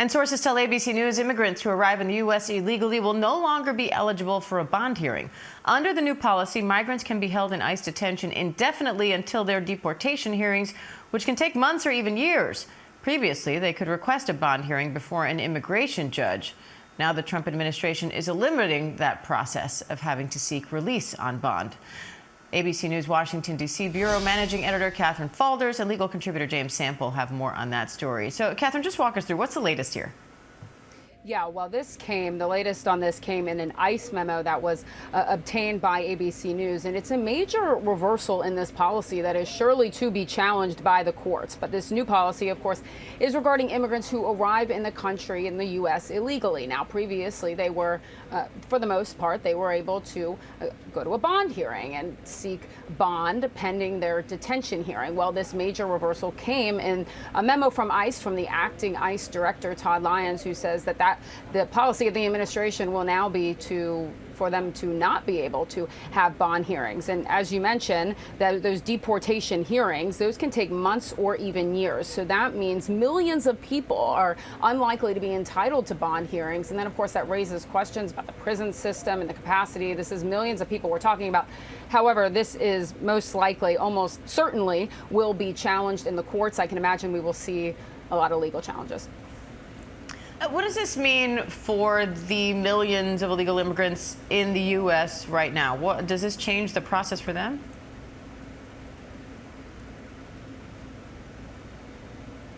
And sources tell ABC News immigrants who arrive in the U.S. illegally will no longer be eligible for a bond hearing. Under the new policy, migrants can be held in ICE detention indefinitely until their deportation hearings, which can take months or even years. Previously, they could request a bond hearing before an immigration judge. Now the Trump administration is eliminating that process of having to seek release on bond. ABC News Washington, D.C. Bureau Managing Editor Catherine Falders and legal contributor James Sample have more on that story. So, Catherine, just walk us through what's the latest here. Yeah, well, the latest on this came in an ICE memo that was obtained by ABC News. And it's a major reversal in this policy that is surely to be challenged by the courts. But this new policy, of course, is regarding immigrants who arrive in the country in the U.S. illegally. Now, previously, they were, for the most part, they were able to go to a bond hearing and seek bond pending their detention hearing. Well, this major reversal came in a memo from ICE, from the acting ICE Director Todd Lyons, who says that the policy of the administration will now be for them to not be able to have bond hearings. And as you mentioned, those deportation hearings, those can take months or even years. So that means millions of people are unlikely to be entitled to bond hearings. And then, of course, that raises questions about the prison system and the capacity. This is millions of people we're talking about. However, this is most likely, almost certainly, will be challenged in the courts. I can imagine we will see a lot of legal challenges. What does this mean for the millions of illegal immigrants in the U.S. right now? Does this change the process for them?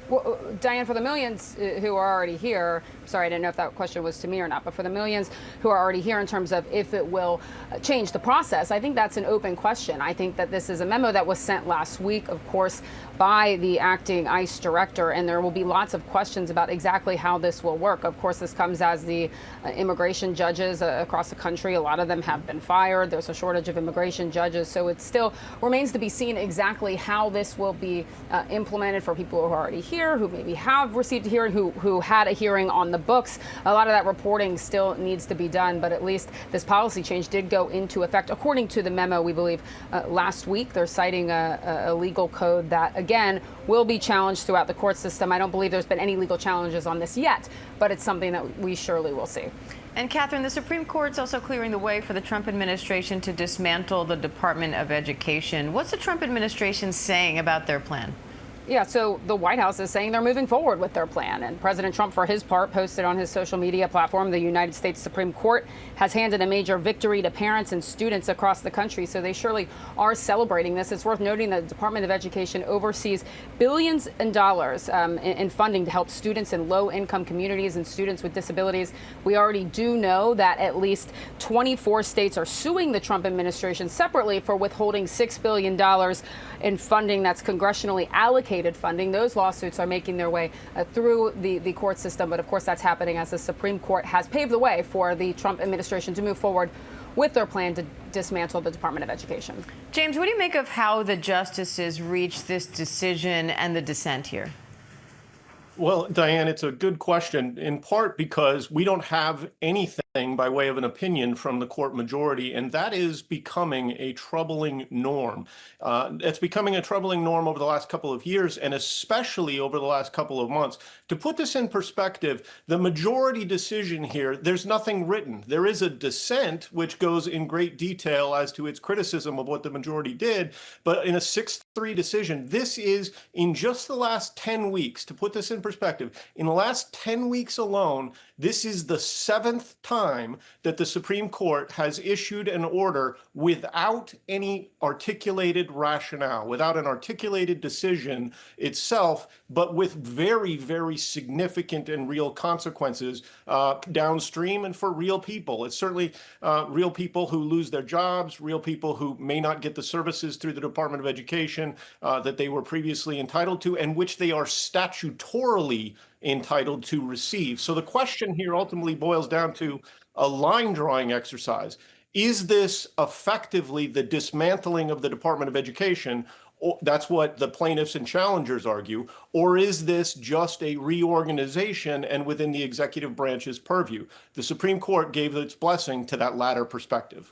Well, Diane, for the millions who are already here, sorry, I didn't know if that question was to me or not, but for the millions who are already here in terms of if it will change the process, I think that's an open question. I think that this is a memo that was sent last week, of course, by the acting ICE director, and there will be lots of questions about exactly how this will work. Of course, this comes as the immigration judges across the country, a lot of them have been fired. There's a shortage of immigration judges, so it still remains to be seen exactly how this will be implemented for people who are already here, who maybe have received a hearing, who had a hearing on the books. A lot of that reporting still needs to be done, but at least this policy change did go into effect, according to the memo, we believe, last week. They're citing a legal code that, again, will be challenged throughout the court system. I don't believe there's been any legal challenges on this yet, but it's something that we surely will see. And Catherine, the Supreme Court's also clearing the way for the Trump administration to dismantle the Department of Education. What's the Trump administration saying about their plan? Yeah, so the White House is saying they're moving forward with their plan. And President Trump, for his part, posted on his social media platform, the United States Supreme Court has handed a major victory to parents and students across the country. So they surely are celebrating this. It's worth noting that the Department of Education oversees billions in dollars in funding to help students in low-income communities and students with disabilities. We already do know that at least 24 states are suing the Trump administration separately for withholding $6 billion in funding that's congressionally allocated funding. Those lawsuits are making their way through the court system. But of course, that's happening as the Supreme Court has paved the way for the Trump administration to move forward with their plan to dismantle the Department of Education. James, what do you make of how the justices reached this decision and the dissent here? Well, Diane, it's a good question, in part because we don't have anything by way of an opinion from the court majority, and that is becoming a troubling norm. It's becoming a troubling norm over the last couple of years, and especially over the last couple of months. To put this in perspective, the majority decision here, there's nothing written. There is a dissent, which goes in great detail as to its criticism of what the majority did, but in a 6-3 decision, this is, in just the last 10 weeks, to put this in perspective, in the last 10 weeks alone, this is the 7th time that the Supreme Court has issued an order without any articulated rationale, without an articulated decision itself, but with very, very significant and real consequences downstream and for real people. It's certainly real people who lose their jobs, real people who may not get the services through the Department of Education that they were previously entitled to, and which they are statutorily entitled to receive. So the question here ultimately boils down to a line drawing exercise. Is this effectively the dismantling of the Department of Education? That's what the plaintiffs and challengers argue. Or is this just a reorganization and within the executive branch's purview? The Supreme Court gave its blessing to that latter perspective.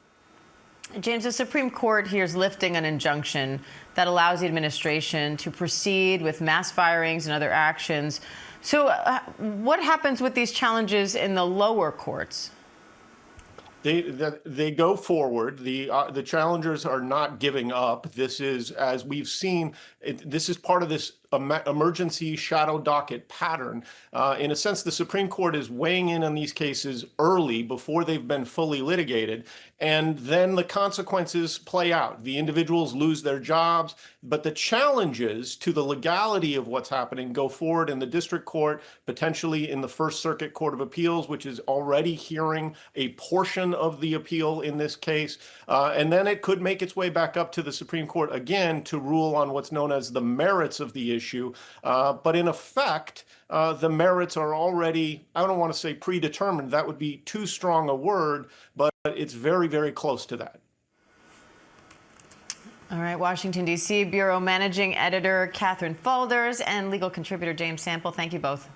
James, the Supreme Court here is lifting an injunction that allows the administration to proceed with mass firings and other actions So what happens with these challenges in the lower courts? They go forward. The challengers are not giving up. This is, as we've seen, this is part of this emergency shadow docket pattern. In a sense, the Supreme Court is weighing in on these cases early before they've been fully litigated, and then the consequences play out. The individuals lose their jobs, but the challenges to the legality of what's happening go forward in the district court, potentially in the First Circuit Court of Appeals, which is already hearing a portion of the appeal in this case. And then it could make its way back up to the Supreme Court again to rule on what's known as the merits of the issue. But in effect, the merits are already, I don't want to say predetermined, that would be too strong a word, but it's very, very close to that. All right, Washington, D.C. Bureau Managing Editor Catherine Faulders and legal contributor James Sample, thank you both.